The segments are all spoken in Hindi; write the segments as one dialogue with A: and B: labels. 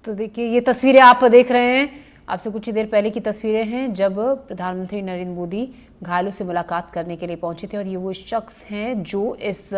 A: तो देखिए ये तस्वीरें आप देख रहे हैं, आपसे कुछ ही देर पहले की तस्वीरें हैं जब प्रधानमंत्री नरेंद्र मोदी घायलों से मुलाकात करने के लिए पहुंचे थे। और ये वो शख्स हैं जो इस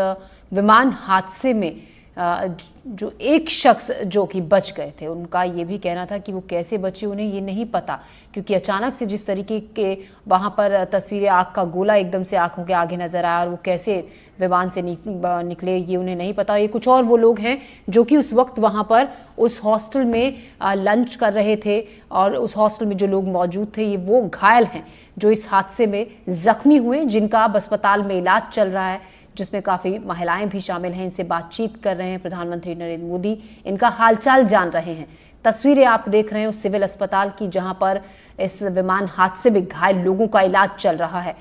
A: विमान हादसे में जो एक शख्स जो कि बच गए थे, उनका ये भी कहना था कि वो कैसे बचे उन्हें ये नहीं पता, क्योंकि अचानक से जिस तरीके के वहां पर तस्वीरें, आग का गोला एकदम से आंखों के आगे नजर आया और वो कैसे विमान से निकले ये उन्हें नहीं पता। ये कुछ और वो लोग हैं जो कि उस वक्त वहां पर उस हॉस्टल में लंच कर रहे थे और उस हॉस्टल में जो लोग मौजूद थे ये वो घायल हैं जो इस हादसे में जख्मी हुए, जिनका अब अस्पताल में इलाज चल रहा है, जिसमें काफी महिलाएं भी शामिल हैं। इनसे बातचीत कर रहे हैं प्रधानमंत्री नरेंद्र मोदी, इनका हालचाल जान रहे हैं। तस्वीरें आप देख रहे हैं उस सिविल अस्पताल की जहां पर इस विमान हादसे में घायल लोगों का इलाज चल रहा है।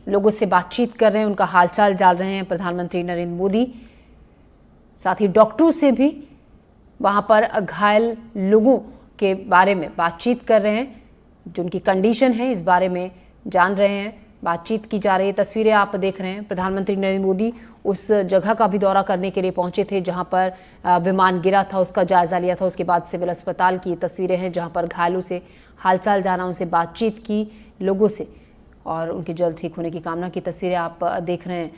A: लोगों से बातचीत कर रहे हैं, उनका हालचाल जान रहे हैं प्रधानमंत्री नरेंद्र मोदी। साथ ही डॉक्टरों से भी वहां पर घायल लोगों के बारे में बातचीत कर रहे हैं, जो उनकी कंडीशन है इस बारे में जान रहे हैं, बातचीत की जा रही है। तस्वीरें आप देख रहे हैं, प्रधानमंत्री नरेंद्र मोदी उस जगह का भी दौरा करने के लिए पहुंचे थे जहां पर विमान गिरा था, उसका जायजा लिया था। उसके बाद सिविल अस्पताल की तस्वीरें हैं जहां पर घायलों से हालचाल जाना, उनसे बातचीत की लोगों से और उनके जल्द ठीक होने की कामना की। तस्वीरें आप देख रहे हैं,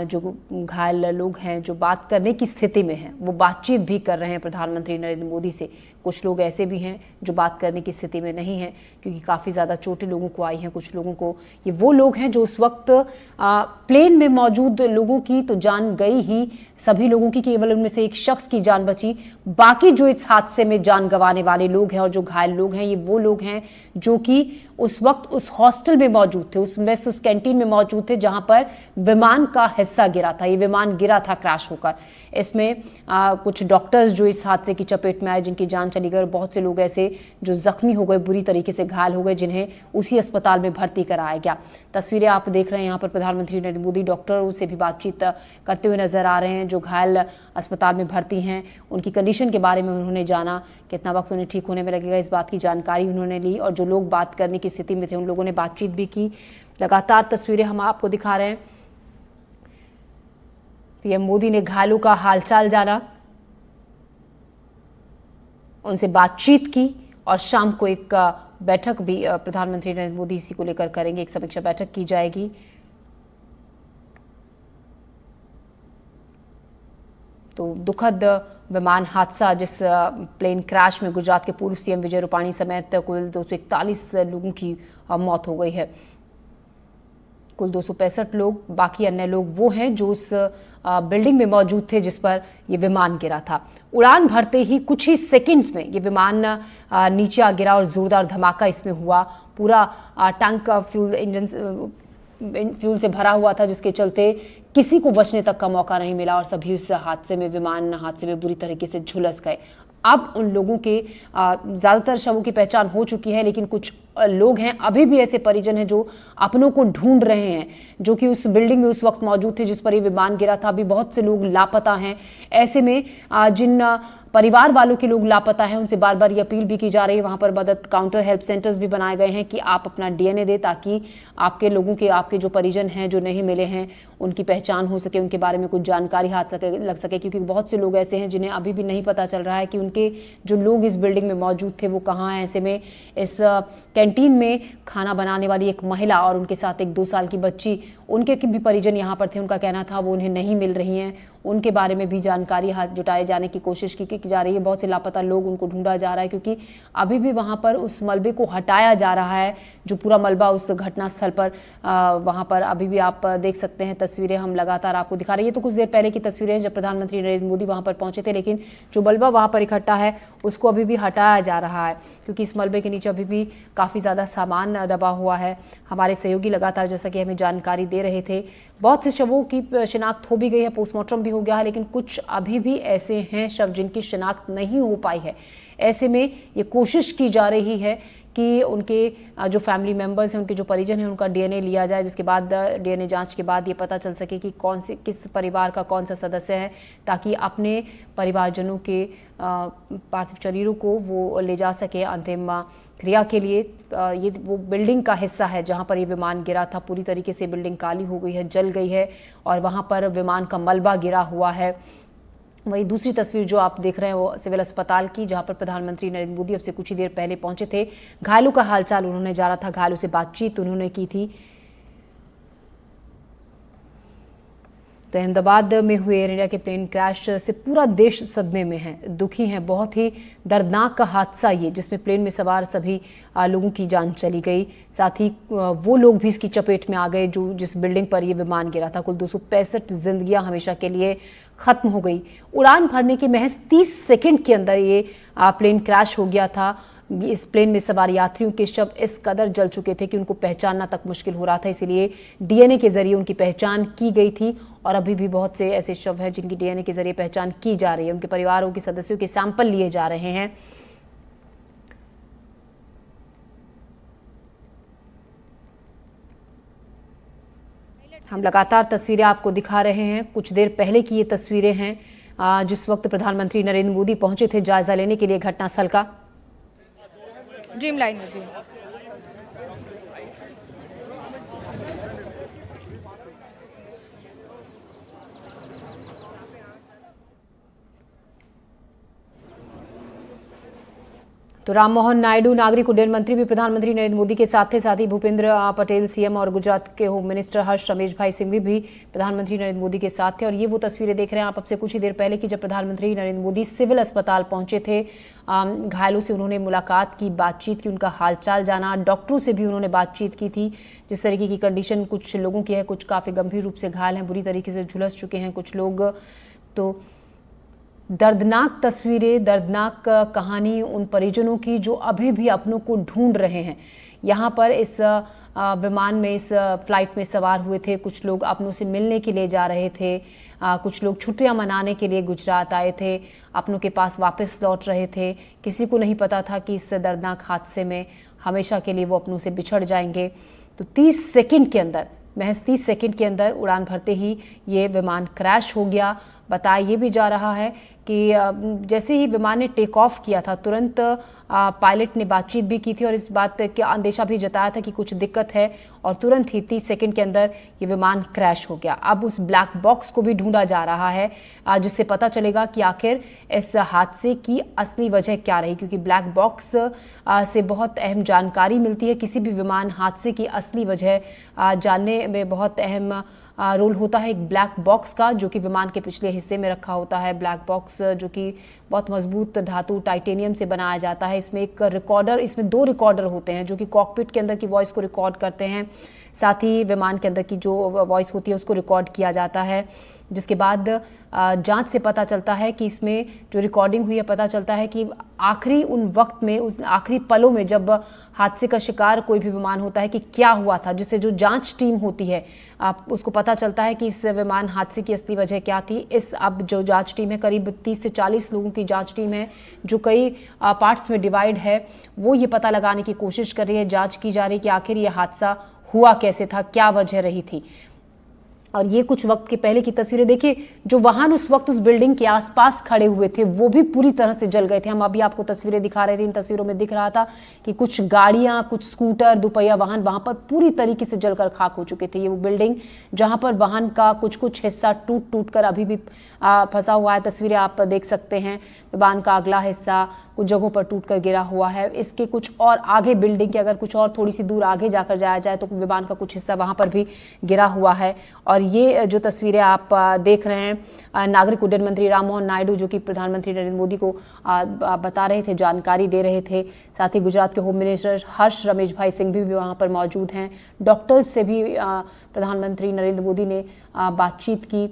A: जो घायल लोग हैं जो बात करने की स्थिति में हैं वो बातचीत भी कर रहे हैं प्रधानमंत्री नरेंद्र मोदी से। कुछ लोग ऐसे भी हैं जो बात करने की स्थिति में नहीं हैं क्योंकि काफ़ी ज़्यादा चोटें लोगों को आई हैं। कुछ लोगों को, ये वो लोग हैं जो उस वक्त प्लेन में मौजूद लोगों की तो जान गई ही, सभी लोगों की, केवल उनमें से एक शख्स की जान बची। बाकी जो इस हादसे में जान गंवाने वाले लोग हैं और जो घायल लोग हैं ये वो लोग हैं जो कि उस वक्त उस हॉस्टल में मौजूद थे, उस मेस, उस कैंटीन में मौजूद थे जहां पर विमान का हिस्सा गिरा था। ये विमान गिरा था क्रैश होकर। इसमें कुछ डॉक्टर्स जो इस हादसे की चपेट में आए, जिनकी जान चली गई, और बहुत से लोग ऐसे जो जख्मी हो गए, बुरी तरीके से घायल हो गए, जिन्हें उसी अस्पताल में भर्ती कराया गया। तस्वीरें आप देख रहे हैं, यहाँ पर प्रधानमंत्री नरेंद्र मोदी डॉक्टरों से भी बातचीत करते हुए नजर आ रहे हैं। जो घायल अस्पताल में भर्ती हैं उनकी कंडीशन के बारे में उन्होंने जाना, कितना वक्त उन्हें ठीक होने में लगेगा, इस बात की जानकारी उन्होंने ली। और जो लोग बात करने की स्थिति में थे उन लोगों ने बातचीत भी की। लगातार तस्वीरें हम आपको दिखा रहे हैं। पीएम मोदी ने घायलों का हालचाल जाना, उनसे बातचीत की और शाम को एक बैठक भी प्रधानमंत्री नरेंद्र मोदी इसी को लेकर करेंगे, एक समीक्षा बैठक की जाएगी। तो दुखद विमान हादसा, जिस प्लेन क्रैश में गुजरात के पूर्व सीएम विजय रूपाणी समेत कुल 241 लोगों की मौत हो गई है। कुल 265 लोग, बाकी अन्य लोग वो हैं जो उस बिल्डिंग में मौजूद थे जिस पर ये विमान गिरा था। उड़ान भरते ही कुछ ही सेकंड्स में ये विमान नीचे आ गिरा और जोरदार धमाका इसमें हुआ। पूरा टैंक फ्यूल से भरा हुआ था, जिसके चलते किसी को बचने तक का मौका नहीं मिला और सभी उस विमान हादसे में बुरी तरीके से झुलस गए। अब उन लोगों के ज़्यादातर शवों की पहचान हो चुकी है, लेकिन कुछ लोग हैं, अभी भी ऐसे परिजन हैं जो अपनों को ढूंढ रहे हैं, जो कि उस बिल्डिंग में उस वक्त मौजूद थे जिस पर ये विमान गिरा था। अभी बहुत से लोग लापता हैं। ऐसे में जिन परिवार वालों के लोग लापता हैं उनसे बार बार ये अपील भी की जा रही है। वहां पर मदद काउंटर, हेल्प सेंटर्स भी बनाए गए हैं कि आप अपना डीएनए दें ताकि आपके लोगों के, आपके जो परिजन हैं जो नहीं मिले हैं उनकी पहचान हो सके, उनके बारे में कुछ जानकारी हाथ लग सके, क्योंकि बहुत से लोग ऐसे हैं जिन्हें अभी भी नहीं पता चल रहा है कि उनके जो लोग इस बिल्डिंग में मौजूद थे वो कहाँ हैं। ऐसे में इस कैंटीन में खाना बनाने वाली एक महिला और उनके साथ एक 2 साल की बच्ची, उनके भी परिजन यहाँ पर थे। उनका कहना था वो उन्हें नहीं मिल रही हैं, उनके बारे में भी जानकारी हाथ जुटाए जाने की कोशिश की जा रही है। बहुत से लापता लोग, उनको ढूंढा जा रहा है क्योंकि अभी भी वहां पर उस मलबे को हटाया जा रहा है, जो पूरा मलबा उस घटना स्थल पर वहां पर अभी भी आप देख सकते हैं। तस्वीरें हम लगातार आपको दिखा रही है। तो कुछ देर पहले की तस्वीरें जब प्रधानमंत्री नरेंद्र मोदी वहां पर पहुंचे थे, लेकिन जो मलबा वहां पर इकट्ठा है उसको अभी भी हटाया जा रहा है क्योंकि इस मलबे के नीचे अभी भी काफी ज्यादा सामान दबा हुआ है। हमारे सहयोगी लगातार, जैसा कि हमें जानकारी दे रहे थे, बहुत से शवों की शिनाख्त हो भी गई है, पोस्टमार्टम भी हो गया है, लेकिन कुछ अभी भी ऐसे हैं शव जिनकी शिनाख्त नहीं हो पाई है। ऐसे में ये कोशिश की जा रही है कि उनके जो फैमिली मेंबर्स हैं, उनके जो परिजन हैं, उनका डीएनए लिया जाए, जिसके बाद डीएनए जांच के बाद ये पता चल सके कि किस परिवार का कौन सा सदस्य है, ताकि अपने परिवारजनों के पार्थिव शरीरों को वो ले जा सके अंतिम क्रिया के लिए। ये वो बिल्डिंग का हिस्सा है जहां पर ये विमान गिरा था। पूरी तरीके से बिल्डिंग काली हो गई है, जल गई है और वहां पर विमान का मलबा गिरा हुआ है। वही दूसरी तस्वीर जो आप देख रहे हैं वो सिविल अस्पताल की, जहां पर प्रधानमंत्री नरेंद्र मोदी अब से कुछ ही देर पहले पहुंचे थे। घायलों का हालचाल उन्होंने जाना था, घायलों से बातचीत उन्होंने की थी। तो अहमदाबाद में हुए एयर इंडिया के प्लेन क्रैश से पूरा देश सदमे में है, दुखी है। बहुत ही दर्दनाक का हादसा ये, जिसमें प्लेन में सवार सभी लोगों की जान चली गई। साथ ही वो लोग भी इसकी चपेट में आ गए जो जिस बिल्डिंग पर ये विमान गिरा था। कुल 265 जिंदगियां हमेशा के लिए खत्म हो गई। उड़ान भरने के महज 30 सेकंड के अंदर ये प्लेन क्रैश हो गया था। इस प्लेन में सवार यात्रियों के शव इस कदर जल चुके थे कि उनको पहचानना तक मुश्किल हो रहा था, इसीलिए डीएनए के जरिए उनकी पहचान की गई थी। और अभी भी बहुत से ऐसे शव हैं जिनकी डीएनए के जरिए पहचान की जा रही है। उनके परिवारों के सदस्यों के सैंपल लिए जा रहे हैं। हम लगातार तस्वीरें आपको दिखा रहे हैं। कुछ देर पहले की ये तस्वीरें हैं जिस वक्त प्रधानमंत्री नरेंद्र मोदी पहुंचे थे जायजा लेने के लिए घटनास्थल का।
B: ड्रीम लाइन में जी।
A: तो राम मोहन नायडू नागरिक उड्डयन मंत्री भी प्रधानमंत्री नरेंद्र मोदी के साथ थे। साथ ही भूपेंद्र पटेल सीएम और गुजरात के होम मिनिस्टर हर्ष रमेश भाई सिंघवी भी प्रधानमंत्री नरेंद्र मोदी के साथ थे। और ये वो तस्वीरें देख रहे हैं आप अब से कुछ ही देर पहले की, जब प्रधानमंत्री नरेंद्र मोदी सिविल अस्पताल पहुंचे थे। घायलों से उन्होंने मुलाकात की, बातचीत की, उनका हालचाल जाना। डॉक्टरों से भी उन्होंने बातचीत की थी। जिस तरीके की कंडीशन कुछ लोगों की है, कुछ काफ़ी गंभीर रूप से घायल हैं, बुरी तरीके से झुलस चुके हैं कुछ लोग। तो दर्दनाक तस्वीरें, दर्दनाक कहानी उन परिजनों की जो अभी भी अपनों को ढूंढ रहे हैं। यहाँ पर इस विमान में, इस फ्लाइट में सवार हुए थे कुछ लोग, अपनों से मिलने के लिए जा रहे थे। कुछ लोग छुट्टियां मनाने के लिए गुजरात आए थे, अपनों के पास वापस लौट रहे थे। किसी को नहीं पता था कि इस दर्दनाक हादसे में हमेशा के लिए वो अपनों से बिछड़ जाएंगे। तो 30 सेकंड के अंदर, महज 30 सेकंड के अंदर उड़ान भरते ही ये विमान क्रैश हो गया। बताया ये भी जा रहा है कि जैसे ही विमान ने टेक ऑफ किया था, तुरंत पायलट ने बातचीत भी की थी और इस बात का अंदेशा भी जताया था कि कुछ दिक्कत है। और तुरंत ही 30 सेकंड के अंदर ये विमान क्रैश हो गया। अब उस ब्लैक बॉक्स को भी ढूंढा जा रहा है, जिससे पता चलेगा कि आखिर इस हादसे की असली वजह क्या रही। क्योंकि ब्लैक बॉक्स से बहुत अहम जानकारी मिलती है। किसी भी विमान हादसे की असली वजह जानने में बहुत अहम रोल होता है एक ब्लैक बॉक्स का, जो कि विमान के पिछले हिस्से में रखा होता है। ब्लैक बॉक्स जो कि बहुत मजबूत धातु टाइटेनियम से बनाया जाता है। इसमें एक रिकॉर्डर, इसमें 2 रिकॉर्डर होते हैं जो कि कॉकपिट के अंदर की वॉइस को रिकॉर्ड करते हैं। साथ ही विमान के अंदर की जो वॉइस होती है उसको रिकॉर्ड किया जाता है, जिसके बाद जांच से पता चलता है कि इसमें जो रिकॉर्डिंग हुई है, पता चलता है कि आखिरी उन वक्त में, उस आखिरी पलों में जब हादसे का शिकार कोई भी विमान होता है कि क्या हुआ था, जिससे जो जांच टीम होती है उसको पता चलता है कि इस विमान हादसे की असली वजह क्या थी। इस अब जो जांच टीम है, करीब 30 से 40 लोगों की जांच टीम है जो कई पार्ट्स में डिवाइड है, वो ये पता लगाने की कोशिश कर रही है, जाँच की जा रही है कि आखिर ये हादसा हुआ कैसे था, क्या वजह रही थी। और ये कुछ वक्त के पहले की तस्वीरें देखिए, जो वाहन उस वक्त उस बिल्डिंग के आसपास खड़े हुए थे वो भी पूरी तरह से जल गए थे। हम अभी आपको तस्वीरें दिखा रहे थे, इन तस्वीरों में दिख रहा था कि कुछ गाड़ियां, कुछ स्कूटर, दोपहिया वाहन वहां पर पूरी तरीके से जलकर खाक हो चुके थे। ये वो बिल्डिंग जहां पर वाहन का कुछ हिस्सा टूट टूट कर अभी भी फंसा हुआ है। तस्वीरें आप देख सकते हैं, विमान का अगला हिस्सा कुछ जगहों पर टूट कर गिरा हुआ है। इसके कुछ और आगे बिल्डिंग के अगर कुछ और थोड़ी सी दूर आगे जाकर जाया जाए तो विमान का कुछ हिस्सा वहां पर भी गिरा हुआ है। और ये जो तस्वीरें आप देख रहे हैं, नागरिक उड्डयन मंत्री राम मोहन नायडू जो कि प्रधानमंत्री नरेंद्र मोदी को बता रहे थे, जानकारी दे रहे थे। साथ ही गुजरात के होम मिनिस्टर हर्ष रमेश भाई सिंघवी भी वहां पर मौजूद हैं। डॉक्टर्स से भी प्रधानमंत्री नरेंद्र मोदी ने बातचीत की,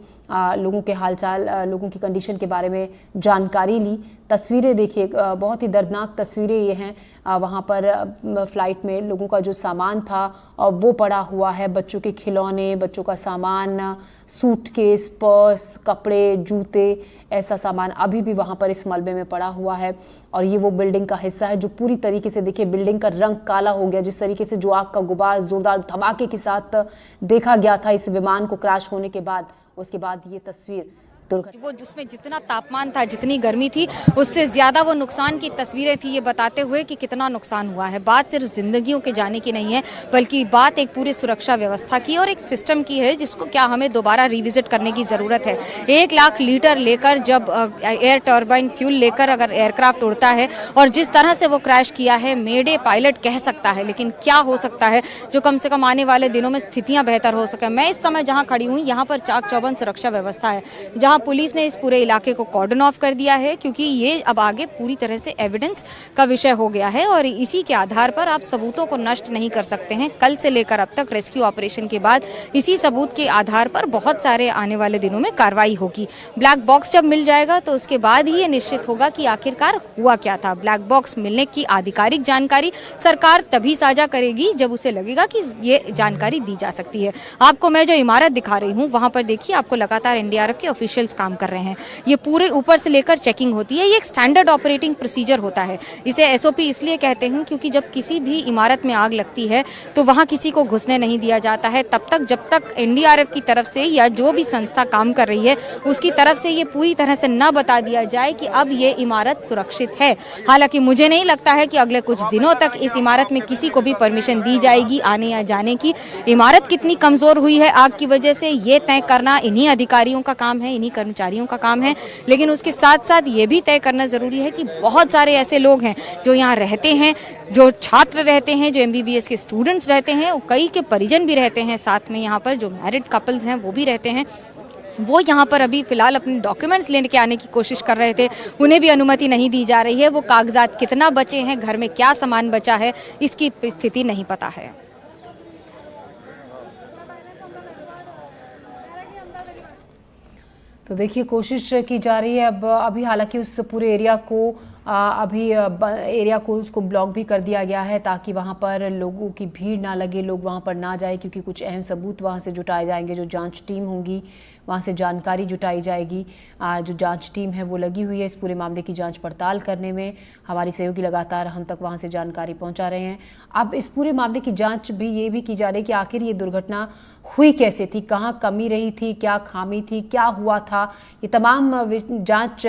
A: लोगों के हालचाल, लोगों की कंडीशन के बारे में जानकारी ली। तस्वीरें देखिए, बहुत ही दर्दनाक तस्वीरें ये हैं। वहाँ पर फ्लाइट में लोगों का जो सामान था वो पड़ा हुआ है, बच्चों के खिलौने, बच्चों का सामान, सूटकेस, पर्स, कपड़े, जूते, ऐसा सामान अभी भी वहाँ पर इस मलबे में पड़ा हुआ है। और ये वो बिल्डिंग का हिस्सा है जो पूरी तरीके से, देखिए बिल्डिंग का रंग काला हो गया। जिस तरीके से जो आग का गुबार जोरदार धमाके के साथ देखा गया था इस विमान को क्रैश होने के बाद, उसके बाद ये तस्वीर दुर्घटना।
B: वो जिसमें जितना तापमान था, जितनी गर्मी थी, उससे ज़्यादा वो नुकसान की तस्वीरें थी, ये बताते हुए कि कितना नुकसान हुआ है। बात सिर्फ जिंदगियों के जाने की नहीं है, बल्कि बात एक पूरी सुरक्षा व्यवस्था की और एक सिस्टम की है, जिसको क्या हमें दोबारा रिविजिट करने की ज़रूरत है। 1 लाख लीटर लेकर जब एयर टर्बाइन फ्यूल लेकर अगर एयरक्राफ्ट उड़ता है और जिस तरह से वो क्रैश किया है, मेडे पायलट कह सकता है, लेकिन क्या हो सकता है जो कम से कम आने वाले दिनों में स्थितियां बेहतर हो सके। मैं इस समय जहां खड़ी हूं, यहां पर चाक चौबंद सुरक्षा व्यवस्था है, जहां पुलिस ने इस पूरे इलाके को कॉर्डन ऑफ कर दिया है, क्योंकि ये अब आगे पूरी तरह से एविडेंस का विषय हो गया है और इसी के आधार पर आप सबूतों को नष्ट नहीं कर सकते हैं। कल से लेकर अब तक रेस्क्यू ऑपरेशन के बाद इसी सबूत के आधार पर बहुत सारे आने वाले दिनों में कार्रवाई होगी। ब्लैक बॉक्स जब मिल जाएगा तो उसके बाद ही ये निश्चित होगा कि आखिरकार हुआ क्या था। ब्लैक बॉक्स मिलने की आधिकारिक जानकारी सरकार तभी साझा करेगी जब उसे लगेगा कि ये जानकारी दी जा सकती है। आपको मैं जो इमारत दिखा रही हूँ, वहां पर देखिए, आपको लगातार एनडीआरएफ के ऑफिशियल्स काम कर रहे हैं। ये पूरे ऊपर से लेकर चेकिंग होती है। ये एक स्टैंडर्ड ऑपरेटिंग प्रोसीजर होता है। इसे एसओपी इसलिए कहते हैं क्योंकि जब किसी भी इमारत में आग लगती है तो वहां किसी को घुसने नहीं दिया जाता है तब तक जब तक एनडीआरएफ की तरफ से या जो भी संस्था काम कर रही है उसकी तरफ से ये पूरी तरह से न बता दिया जाए कि अब ये इमारत सुरक्षित है। हालांकि मुझे नहीं लगता है कि अगले कुछ दिनों तक इस इमारत में किसी को भी परमिशन दी जाएगी आने या जाने की। इमारत कितनी कमजोर हुई है आग की वजह से, ये तय करना इन्हीं अधिकारियों का काम है, इन्हीं कर्मचारियों का काम है। लेकिन उसके साथ साथ ये भी तय करना जरूरी है कि बहुत सारे ऐसे लोग हैं जो यहाँ रहते हैं, जो छात्र रहते हैं, जो एमबीबीएस के स्टूडेंट्स रहते हैं, कई के परिजन भी रहते हैं साथ में, यहाँ पर जो मैरिड कपल्स हैं वो भी रहते हैं। वो यहाँ पर अभी फिलहाल अपने डॉक्यूमेंट्स लेने के आने की कोशिश कर रहे थे, उन्हें भी अनुमति नहीं दी जा रही है। वो कागजात कितना बचे हैं, घर में क्या सामान बचा है, इसकी स्थिति नहीं पता है।
A: तो देखिए, कोशिश की जा रही है अब अभी, हालांकि उस पूरे एरिया को एरिया को उसको ब्लॉक भी कर दिया गया है ताकि वहां पर लोगों की भीड़ ना लगे, लोग वहां पर ना जाए, क्योंकि कुछ अहम सबूत वहां से जुटाए जाएंगे। जो जांच टीम होगी वहां से जानकारी जुटाई जाएगी। जो जांच टीम है वो लगी हुई है इस पूरे मामले की जांच पड़ताल करने में। हमारी सहयोगी लगातार हम तक वहां से जानकारी पहुंचा रहे हैं। अब इस पूरे मामले की जांच भी ये भी की जा रही है कि आखिर ये दुर्घटना हुई कैसे थी, कहाँ कमी रही थी, क्या खामी थी, क्या हुआ था। ये तमाम जांच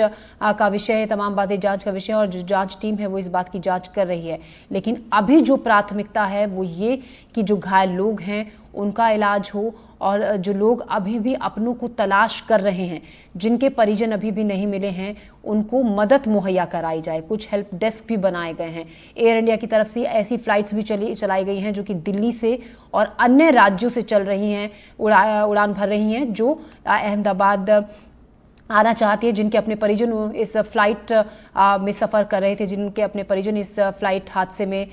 A: का विषय है, तमाम बातें जांच का विषय है और जो जांच टीम है वो इस बात की जांच कर रही है। लेकिन अभी जो प्राथमिकता है वो ये कि जो घायल लोग हैं उनका इलाज हो और जो लोग अभी भी अपनों को तलाश कर रहे हैं, जिनके परिजन अभी भी नहीं मिले हैं, उनको मदद मुहैया कराई जाए। कुछ हेल्प डेस्क भी बनाए गए हैं। एयर इंडिया की तरफ से ऐसी फ्लाइट्स भी चलाई गई हैं जो कि दिल्ली से और अन्य राज्यों से चल रही हैं, उड़ान भर रही हैं, जो अहमदाबाद आना चाहती है, जिनके अपने परिजन इस फ्लाइट में सफ़र कर रहे थे, जिनके अपने परिजन इस फ्लाइट हादसे में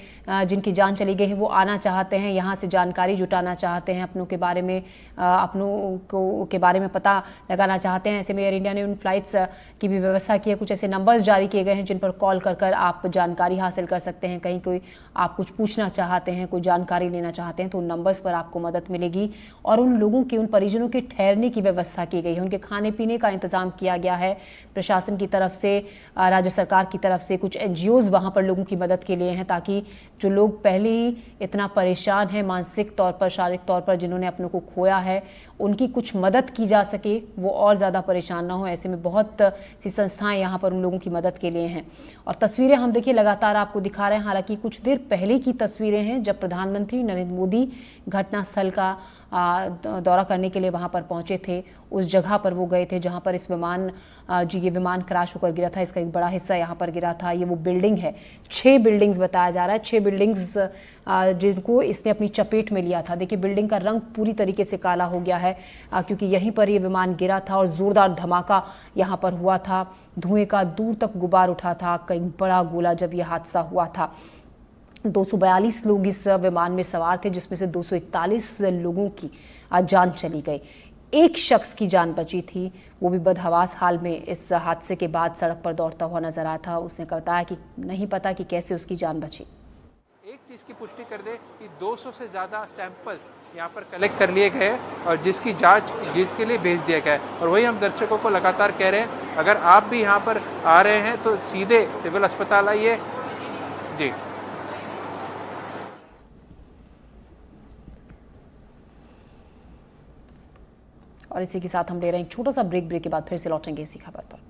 A: जिनकी जान चली गई है, वो आना चाहते हैं, यहाँ से जानकारी जुटाना चाहते हैं, अपनों के बारे में के बारे में पता लगाना चाहते हैं। ऐसे में एयर इंडिया ने उन फ्लाइट्स की भी व्यवस्था की है। कुछ ऐसे नंबर्स जारी किए गए हैं जिन पर कॉल कर आप जानकारी हासिल कर सकते हैं। कहीं कोई आप कुछ पूछना चाहते हैं, कोई जानकारी लेना चाहते हैं तो उन नंबर्स पर आपको मदद मिलेगी। और उन लोगों की, उन परिजनों के ठहरने की व्यवस्था की गई है, उनके खाने पीने का इंतजाम किया गया है प्रशासन की तरफ से, राज्य सरकार की तरफ से। कुछ एनजीओज वहां पर लोगों की मदद के लिए हैं ताकि जो लोग पहले ही इतना परेशान हैं मानसिक तौर पर, शारीरिक तौर पर, जिन्होंने अपनों को खोया है, उनकी कुछ मदद की जा सके, वो और ज़्यादा परेशान ना हो। ऐसे में बहुत सी संस्थाएं यहाँ पर उन लोगों की मदद के लिए हैं। और तस्वीरें हम देखिए लगातार आपको दिखा रहे हैं। हालांकि कुछ देर पहले की तस्वीरें हैं जब प्रधानमंत्री नरेंद्र मोदी घटनास्थल का दौरा करने के लिए वहां पर पहुंचे थे। उस जगह पर वो गए थे जहां पर इस ये विमान क्रैश होकर गिरा था। इसका एक बड़ा हिस्सा यहाँ पर गिरा था। ये वो बिल्डिंग है, 6 बिल्डिंग्स बताया जा रहा है, 6 बिल्डिंग्स जिनको इसने अपनी चपेट में लिया था। देखिए, बिल्डिंग का रंग पूरी तरीके से काला हो गया है क्योंकि यहीं पर ये विमान गिरा था और जोरदार धमाका यहाँ पर हुआ था। धुएं का दूर तक गुबार उठा था, कई बड़ा गोला जब यह हादसा हुआ था। 242 लोग इस विमान में सवार थे, जिसमें से 241 लोगों की जान चली गई। एक शख्स की जान बची थी, वो भी बदहवास हाल में इस हादसे के बाद सड़क पर दौड़ता हुआ नजर आया था। उसने बताया कि नहीं पता कि कैसे उसकी जान बची।
C: एक चीज़ की पुष्टि कर दे कि 200 से ज़्यादा सैंपल्स यहाँ पर कलेक्ट कर लिए गए और जिसकी जांच जिसके लिए भेज दिया गया है। और वही हम दर्शकों को लगातार कह रहे हैं, अगर आप भी यहाँ पर आ रहे हैं तो सीधे सिविल अस्पताल आइए। जी,
A: और इसी के साथ हम ले रहे हैं एक छोटा सा ब्रेक के बाद फिर से लौटेंगे इसी खबर पर।